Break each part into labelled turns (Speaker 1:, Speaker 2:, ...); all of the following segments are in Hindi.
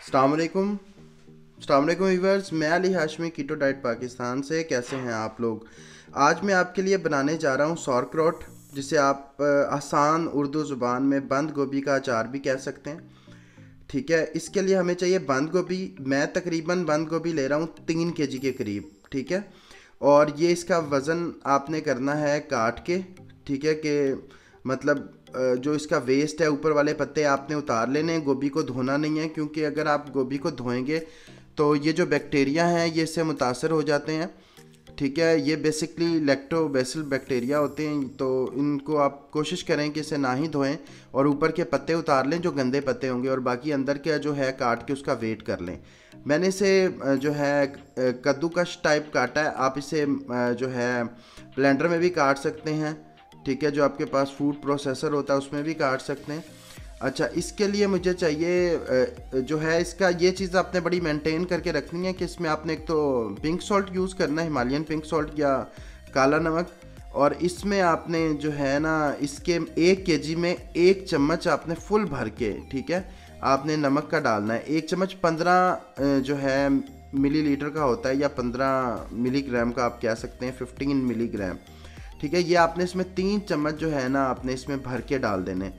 Speaker 1: अस्सलामुअलैकुम। अस्सलामुअलैकुम व्यूअर्स, मैं अली हाशमी कीटो डाइट पाकिस्तान से। कैसे हैं आप लोग? आज मैं आपके लिए बनाने जा रहा हूँ सौरक्रोट, जिसे आप आसान उर्दू ज़ुबान में बंद गोभी का अचार भी कह सकते हैं। ठीक है, इसके लिए हमें चाहिए बंद गोभी। मैं तकरीबन बंद गोभी ले रहा हूँ 3 kg के करीब। ठीक है, और ये इसका वज़न आपने करना है काट के। ठीक है कि मतलब जो इसका वेस्ट है, ऊपर वाले पत्ते आपने उतार लेने हैं। गोभी को धोना नहीं है, क्योंकि अगर आप गोभी को धोएंगे तो ये जो बैक्टीरिया हैं ये इससे मुतासर हो जाते हैं। ठीक है, ये बेसिकली लैक्टोबैसिल बैक्टीरिया होते हैं, तो इनको आप कोशिश करें कि इसे ना ही धोएं और ऊपर के पत्ते उतार लें जो गंदे पत्ते होंगे, और बाकी अंदर का जो है काट के उसका वेट कर लें। मैंने इसे जो है कद्दूकश टाइप काटा है। आप इसे जो है ब्लेंडर में भी काट सकते हैं। ठीक है, जो आपके पास फूड प्रोसेसर होता है उसमें भी काट सकते हैं। अच्छा, इसके लिए मुझे चाहिए जो है इसका ये चीज़ आपने बड़ी मेंटेन करके रखनी है कि इसमें आपने एक तो पिंक सॉल्ट यूज़ करना है, हिमालयन पिंक सॉल्ट या काला नमक। और इसमें आपने जो है ना इसके 1 kg में 1 चम्मच आपने फुल भर के, ठीक है, आपने नमक का डालना है। 1 चम्मच 15 जो है मिलीलीटर का होता है, या 15 मिलीग्राम का आप कह सकते हैं, 15 मिलीग्राम। ठीक है, ये आपने इसमें 3 चम्मच जो है ना आपने इसमें भर के डाल देने।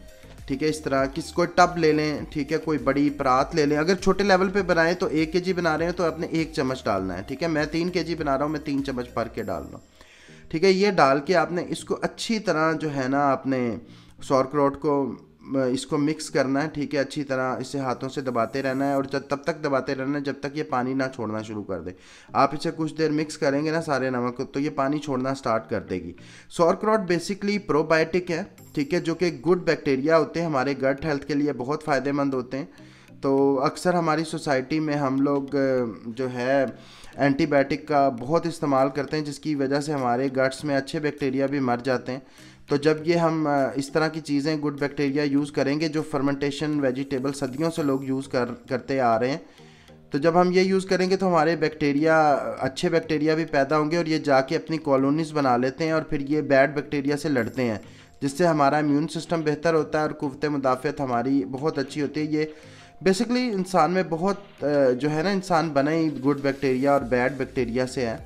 Speaker 1: ठीक है, इस तरह किस कोई टब ले लें, ठीक है, कोई बड़ी परात ले लें। अगर छोटे लेवल पे बनाएं तो 1 kg बना रहे हैं तो आपने 1 चम्मच डालना है। ठीक है, मैं 3 kg बना रहा हूँ, मैं 3 चम्मच भर के डाल रहा हूँ। ठीक है, ये डाल के आपने इसको अच्छी तरह जो है ना आपने सौरक्रोट को इसको मिक्स करना है। ठीक है, अच्छी तरह इसे हाथों से दबाते रहना है, और जब तब तक दबाते रहना है जब तक ये पानी ना छोड़ना शुरू कर दे। आप इसे कुछ देर मिक्स करेंगे ना सारे नमक को, तो ये पानी छोड़ना स्टार्ट कर देगी। सौरक्रोट बेसिकली प्रोबायोटिक है। ठीक है, जो कि गुड बैक्टीरिया होते हैं, हमारे गट हेल्थ के लिए बहुत फ़ायदेमंद होते हैं। तो अक्सर हमारी सोसाइटी में हम लोग जो है एंटीबायोटिक का बहुत इस्तेमाल करते हैं, जिसकी वजह से हमारे गट्स में अच्छे बैक्टीरिया भी मर जाते हैं। तो जब ये हम इस तरह की चीज़ें गुड बैक्टीरिया यूज़ करेंगे, जो फर्मेंटेशन वेजिटेबल सदियों से लोग यूज़ करते आ रहे हैं, तो जब हम ये यूज़ करेंगे तो हमारे बैक्टीरिया, अच्छे बैक्टीरिया भी पैदा होंगे, और ये जाके अपनी कॉलोनीज़ बना लेते हैं, और फिर ये बैड बैक्टीरिया से लड़ते हैं, जिससे हमारा इम्यून सिस्टम बेहतर होता है और कुव्वत मुदाफ़त हमारी बहुत अच्छी होती है। ये बेसिकली इंसान में बहुत जो है ना, इंसान बना ही गुड बैक्टीरिया और बैड बैक्टीरिया से है।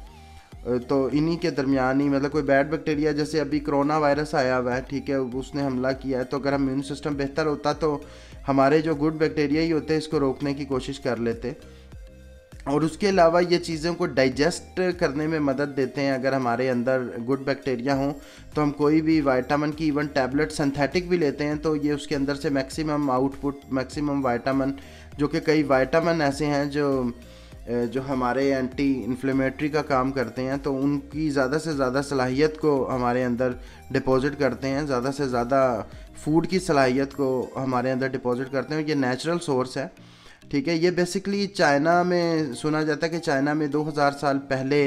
Speaker 1: तो इन्हीं के दरमियान ही मतलब कोई बैड बैक्टीरिया, जैसे अभी कोरोना वायरस आया हुआ है, ठीक है, उसने हमला किया है, तो अगर हम इम्यून सिस्टम बेहतर होता तो हमारे जो गुड बैक्टीरिया ही होते हैं इसको रोकने की कोशिश कर लेते। और उसके अलावा ये चीज़ों को डाइजेस्ट करने में मदद देते हैं। अगर हमारे अंदर गुड बैक्टीरिया हों तो हम कोई भी विटामिन की इवन टैबलेट सिंथेटिक भी लेते हैं, तो ये उसके अंदर से मैक्सिमम आउटपुट, मैक्सिमम विटामिन, जो कि कई विटामिन ऐसे हैं जो हमारे एंटी इन्फ्लेमेटरी का काम करते हैं, तो उनकी ज़्यादा से ज़्यादा सलाहियत को हमारे अंदर डिपॉजिट करते हैं, ज़्यादा से ज़्यादा फूड की सलाहियत को हमारे अंदर डिपॉजिट करते हैं। ये नेचुरल सोर्स है। ठीक है, ये बेसिकली चाइना में सुना जाता है कि चाइना में 2000 साल पहले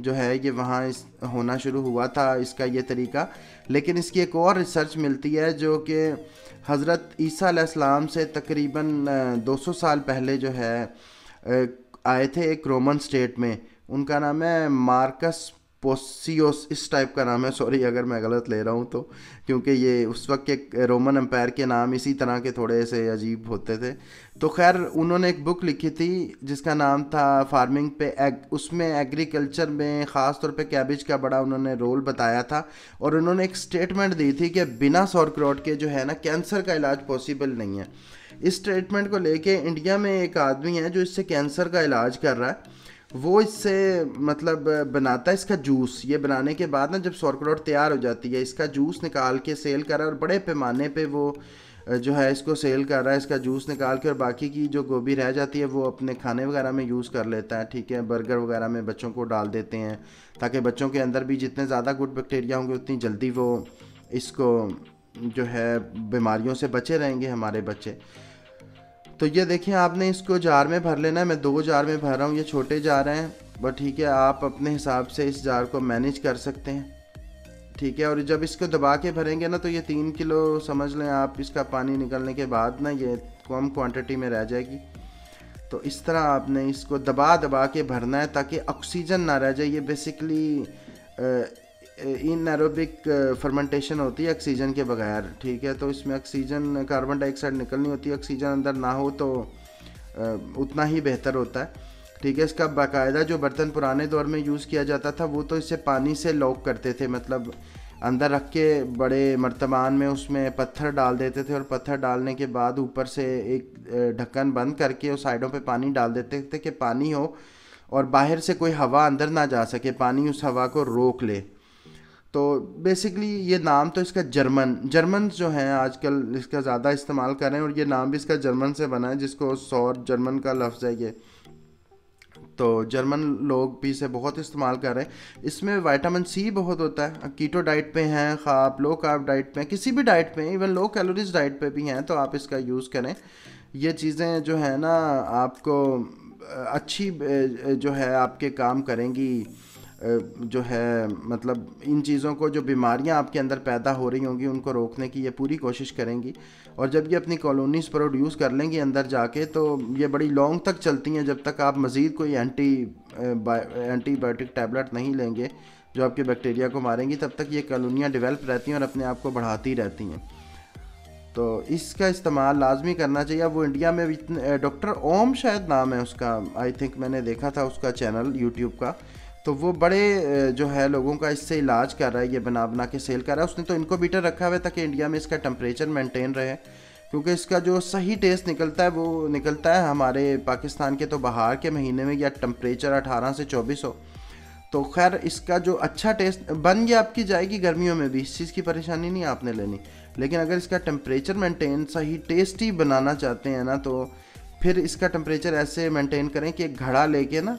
Speaker 1: जो है ये वहाँ इस होना शुरू हुआ था इसका ये तरीका। लेकिन इसकी एक और रिसर्च मिलती है जो कि हज़रत ईसा अलैहिस्सलाम से तकरीबन 200 साल पहले जो है आए थे एक रोमन स्टेट में। उनका नाम है मार्कस पोसियोस, इस टाइप का नाम है, सॉरी अगर मैं गलत ले रहा हूँ तो, क्योंकि ये उस वक्त के रोमन एम्पायर के नाम इसी तरह के थोड़े से अजीब होते थे। तो खैर उन्होंने एक बुक लिखी थी जिसका नाम था फार्मिंग पे उसमें एग्रीकल्चर में ख़ास तौर पे कैबिज का बड़ा उन्होंने रोल बताया था। और उन्होंने एक स्टेटमेंट दी थी कि बिना सौरक्रोट के जो है ना कैंसर का इलाज पॉसिबल नहीं है। इस स्टेटमेंट को लेके इंडिया में एक आदमी है जो इससे कैंसर का इलाज कर रहा है। वो इससे मतलब बनाता है इसका जूस। ये बनाने के बाद ना जब सौरक्रोट तैयार हो जाती है, इसका जूस निकाल के सेल कर रहा है, और बड़े पैमाने पे वो जो है इसको सेल कर रहा है, इसका जूस निकाल के। और बाकी की जो गोभी रह जाती है वो अपने खाने वगैरह में यूज़ कर लेता है। ठीक है, बर्गर वगैरह में बच्चों को डाल देते हैं, ताकि बच्चों के अंदर भी जितने ज़्यादा गुड बैक्टीरिया होंगे उतनी जल्दी वो इसको जो है बीमारियों से बचे रहेंगे हमारे बच्चे। तो ये देखिए, आपने इसको जार में भर लेना है। मैं 2 जार में भर रहा हूँ, ये छोटे जार हैं, बट ठीक है, आप अपने हिसाब से इस जार को मैनेज कर सकते हैं। ठीक है, और जब इसको दबा के भरेंगे ना तो ये 3 किलो समझ लें आप, इसका पानी निकलने के बाद ना ये कम क्वांटिटी में रह जाएगी। तो इस तरह आपने इसको दबा दबा के भरना है ताकि ऑक्सीजन ना रह जाए। ये बेसिकली इनएरोबिक फर्मेंटेशन होती है ऑक्सीजन के बगैर। ठीक है, तो इसमें ऑक्सीजन, कार्बन डाइऑक्साइड निकलनी होती है, ऑक्सीजन अंदर ना हो तो उतना ही बेहतर होता है। ठीक है, इसका बाकायदा जो बर्तन पुराने दौर में यूज़ किया जाता था वो तो इसे पानी से लॉक करते थे, मतलब अंदर रख के बड़े मर्तबान में उसमें पत्थर डाल देते थे और पत्थर डालने के बाद ऊपर से एक ढक्कन बंद करके उस साइडों पे पानी डाल देते थे कि पानी हो और बाहर से कोई हवा अंदर ना जा सके, पानी उस हवा को रोक ले। तो बेसिकली ये नाम तो इसका जर्मन जो हैं आजकल इसका ज़्यादा इस्तेमाल कर रहे हैं और ये नाम भी इसका जर्मन से बना है, जिसको सौर जर्मन का लफ्ज़ है ये। तो जर्मन लोग भी इसे बहुत इस्तेमाल कर रहे हैं। इसमें विटामिन सी बहुत होता है। कीटो डाइट पे हैं, खा आप लो कार्ब डाइट पे हैं, किसी भी डाइट पे हैं, इवन लो कैलोरीज डाइट पे भी हैं, तो आप इसका यूज़ करें। ये चीज़ें जो है ना आपको अच्छी जो है आपके काम करेंगी, जो है मतलब इन चीज़ों को, जो बीमारियां आपके अंदर पैदा हो रही होंगी उनको रोकने की ये पूरी कोशिश करेंगी। और जब ये अपनी कॉलोनीज़ प्रोड्यूस कर लेंगी अंदर जाके तो ये बड़ी लॉन्ग तक चलती हैं, जब तक आप मज़ीद कोई एंटीबायोटिक टैबलेट नहीं लेंगे जो आपके बैक्टीरिया को मारेंगी, तब तक ये कॉलोनियाँ डेवलप रहती हैं और अपने आप को बढ़ाती रहती हैं। तो इसका इस्तेमाल लाजमी करना चाहिए। अब वो इंडिया में डॉक्टर ओम शायद नाम है उसका, आई थिंक मैंने देखा था उसका चैनल यूट्यूब का, तो वो बड़े जो है लोगों का इससे इलाज कर रहा है, ये बना बना के सेल कर रहा है। उसने तो इनक्यूबेटर रखा हुआ है ताकि इंडिया में इसका टेम्परेचर मेंटेन रहे, क्योंकि इसका जो सही टेस्ट निकलता है वो निकलता है हमारे पाकिस्तान के तो बाहर के महीने में, या टेम्परेचर 18 से 24 हो। तो खैर इसका जो अच्छा टेस्ट बन गया आपकी जाएगी गर्मियों में भी, इस चीज़ की परेशानी नहीं आपने लेनी। लेकिन अगर इसका टेम्परेचर मेंटेन सही टेस्टी बनाना चाहते हैं ना, तो फिर इसका टेम्परेचर ऐसे मेंटेन करें कि एक घड़ा लेके ना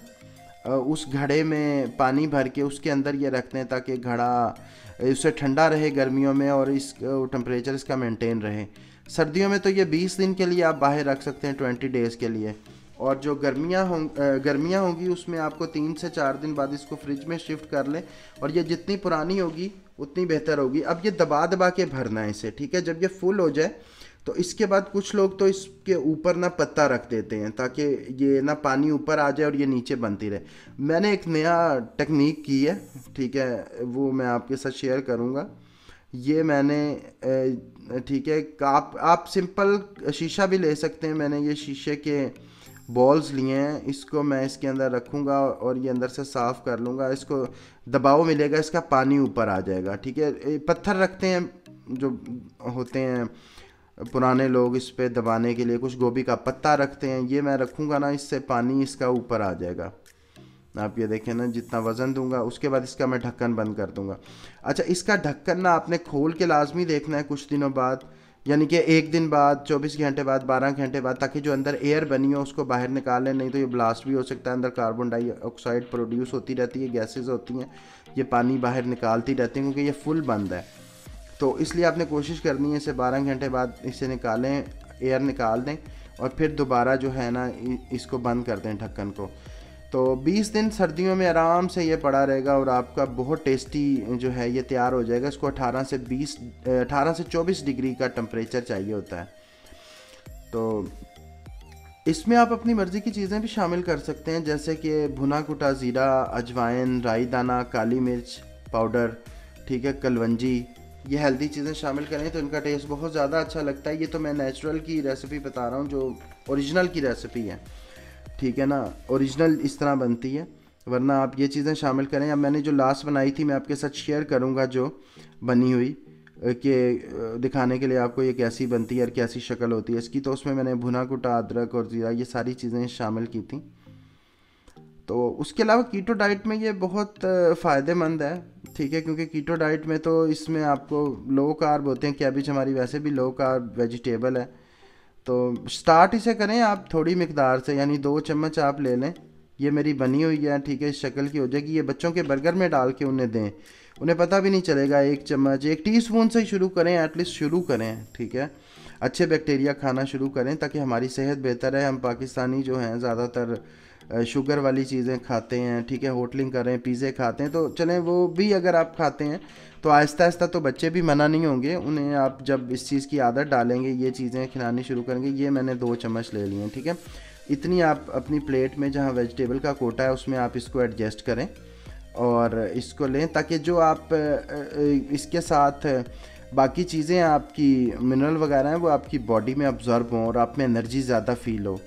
Speaker 1: उस घड़े में पानी भर के उसके अंदर ये रखते हैं ताकि घड़ा उससे ठंडा रहे गर्मियों में और इस टेम्परेचर इसका मेंटेन रहे। सर्दियों में तो ये 20 दिन के लिए आप बाहर रख सकते हैं, 20 डेज़ के लिए। और जो गर्मियाँ होंगी उसमें आपको 3 से 4 दिन बाद इसको फ्रिज में शिफ्ट कर लें, और ये जितनी पुरानी होगी उतनी बेहतर होगी। अब ये दबा दबा के भरना है इसे, ठीक है। जब ये फुल हो जाए तो इसके बाद कुछ लोग तो इसके ऊपर ना पत्ता रख देते हैं ताकि ये ना पानी ऊपर आ जाए और ये नीचे बनती रहे। मैंने एक नया टेक्निक की है, ठीक है, वो मैं आपके साथ शेयर करूँगा। ये मैंने ठीक है, आप सिंपल शीशा भी ले सकते हैं। मैंने ये शीशे के बॉल्स लिए हैं, इसको मैं इसके अंदर रखूँगा और ये अंदर से साफ़ कर लूँगा। इसको दबाव मिलेगा, इसका पानी ऊपर आ जाएगा, ठीक है। पत्थर रखते हैं जो होते हैं पुराने लोग इस पे दबाने के लिए, कुछ गोभी का पत्ता रखते हैं, ये मैं रखूँगा ना, इससे पानी इसका ऊपर आ जाएगा। आप ये देखें ना, जितना वज़न दूंगा उसके बाद इसका मैं ढक्कन बंद कर दूंगा। अच्छा, इसका ढक्कन ना आपने खोल के लाजमी देखना है कुछ दिनों बाद, यानी कि 1 दिन बाद, 24 घंटे बाद, 12 घंटे बाद, ताकि जो अंदर एयर बनी हो उसको बाहर निकालें, नहीं तो ये ब्लास्ट भी हो सकता है। अंदर कार्बन डाइऑक्साइड प्रोड्यूस होती रहती है, गैसेज होती हैं, ये पानी बाहर निकालती रहती हैं क्योंकि ये फुल बंद है। तो इसलिए आपने कोशिश करनी है इसे 12 घंटे बाद इसे निकालें, एयर निकाल दें और फिर दोबारा जो है ना इसको बंद कर दें ढक्कन को। तो 20 दिन सर्दियों में आराम से ये पड़ा रहेगा और आपका बहुत टेस्टी जो है ये तैयार हो जाएगा। इसको 18 से 24 डिग्री का टेम्परेचर चाहिए होता है। तो इसमें आप अपनी मर्ज़ी की चीज़ें भी शामिल कर सकते हैं, जैसे कि भुना कुटा ज़ीरा, अजवाइन, राई दाना, काली मिर्च पाउडर, ठीक है, कलवंजी, ये हेल्दी चीज़ें शामिल करें तो इनका टेस्ट बहुत ज़्यादा अच्छा लगता है। ये तो मैं नेचुरल की रेसिपी बता रहा हूँ, जो ओरिजिनल की रेसिपी है, ठीक है ना, ओरिजिनल इस तरह बनती है, वरना आप ये चीज़ें शामिल करें। अब मैंने जो लास्ट बनाई थी मैं आपके साथ शेयर करूँगा, जो बनी हुई कि दिखाने के लिए आपको ये कैसी बनती है और कैसी शक्ल होती है इसकी। तो उसमें मैंने भुना कुटा अदरक और ज़ीरा ये सारी चीज़ें शामिल की थी। तो उसके अलावा कीटो डाइट में ये बहुत फ़ायदेमंद है, ठीक है, क्योंकि कीटो डाइट में तो इसमें आपको लो कार्ब होते हैं। कैबिज हमारी वैसे भी लो कार्ब वेजिटेबल है। तो स्टार्ट इसे करें आप थोड़ी मिकदार से, यानी 2 चम्मच आप ले लें। ये मेरी बनी हुई है, ठीक है, इस शक्ल की हो जाएगी। ये बच्चों के बर्गर में डाल के उन्हें दें, उन्हें पता भी नहीं चलेगा। 1 चम्मच, 1 टीस्पून से ही शुरू करें, एटलीस्ट शुरू करें, ठीक है। अच्छे बैक्टीरिया खाना शुरू करें ताकि हमारी सेहत बेहतर है। हम पाकिस्तानी जो हैं ज़्यादातर शुगर वाली चीज़ें खाते हैं, ठीक है, होटलिंग कर रहे हैं, पिज़्ज़े खाते हैं। तो चलें वो भी अगर आप खाते हैं तो आहिस्ता आहिस्ता तो बच्चे भी मना नहीं होंगे, उन्हें आप जब इस चीज़ की आदत डालेंगे, ये चीज़ें खिलानी शुरू करेंगे। ये मैंने 2 चम्मच ले लिए हैं, ठीक है। इतनी आप अपनी प्लेट में जहाँ वेजिटेबल का कोटा है उसमें आप इसको एडजस्ट करें और इसको लें, ताकि जो आप इसके साथ बाकी चीज़ें आपकी मिनरल वगैरह हैं वो आपकी बॉडी में अब्जॉर्ब हों और आप में एनर्जी ज़्यादा फील हो।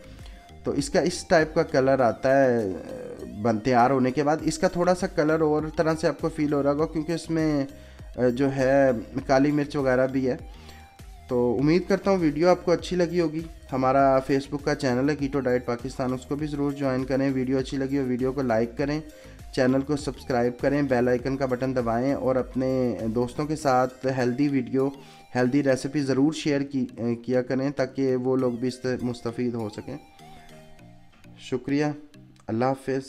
Speaker 1: तो इसका इस टाइप का कलर आता है तैयार होने के बाद। इसका थोड़ा सा कलर और तरह से आपको फील हो रहा होगा क्योंकि इसमें जो है काली मिर्च वगैरह भी है। तो उम्मीद करता हूँ वीडियो आपको अच्छी लगी होगी। हमारा फेसबुक का चैनल है कीटो डाइट पाकिस्तान, उसको भी ज़रूर ज्वाइन करें। वीडियो अच्छी लगी हो वीडियो को लाइक करें, चैनल को सब्सक्राइब करें, बेल आइकन का बटन दबाएं और अपने दोस्तों के साथ हेल्दी वीडियो, हेल्दी रेसिपी ज़रूर शेयर किया करें ताकि वो लोग भी इससे मुस्तफ़ीद हो सकें। शुक्रिया, अल्लाह हाफ़िज़।